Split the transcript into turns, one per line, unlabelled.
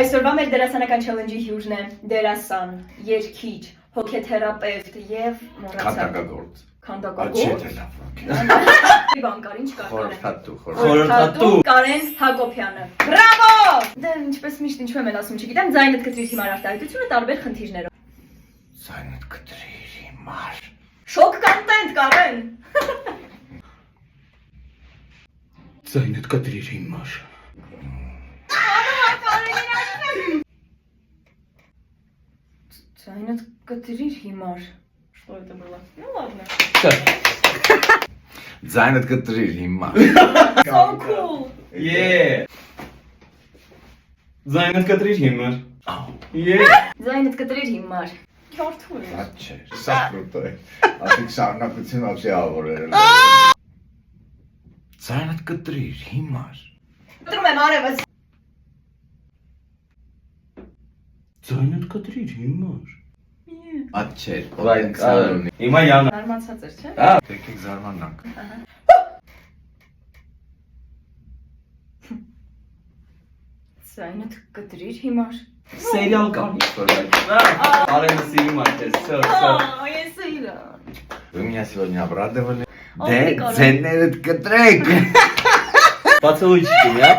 Այսօրվա մեր դերասանական չելենջի հյուրն է դերասան, երգիչ, հոգեթերապևտ եւ
Քանդակագործ։
Քանդակագործ։ Բանկարին չկա։
Խորհրդատու։
Կարեն Հակոբյանը։ Բրավո! Դե ինչպես միշտ ինչու եմ ասում, չգիտեմ, ձայնդ կտրիր հիմար արտահայտությունը տարբեր խնդիրներով։
Ձայնդ կտրիր հիմար։
Շոկ կոնտենտ Կարեն։
Ձայնդ կտրիր հիմար։
Ձայնդ կտրիր հիմար։ Что это было? Ну ладно.
Ձայնդ կտրիր հիմար։
So cool.
Yeah. Ձայնդ կտրիր հիմար։ Yeah.
Ձայնդ կտրիր հիմար։ Քյորթու է։
Այդ չէ, սա կրուտո է։ Ասիկ շարունակություն ապսի ավորել։ Ձայնդ կտրիր հիմար։
Դրում եմ արևս։
Ձայնդ կտրիր հիմար։
Այդ չէ,
Right. Հիմա յան։
Զարմացած էր, չէ՞։
Եկեք զարմանանք։
Ձայնդ կտրիր հիմար։
Սերիալ կար իստորիա։ Արենը սիրում է քեզ։ Սա։
Ես իրա։
Вы меня сегодня обрадовали.
Ой,
Դե
Կարեն։
ձեներդ կտրեք։
Поцелуйчики, да?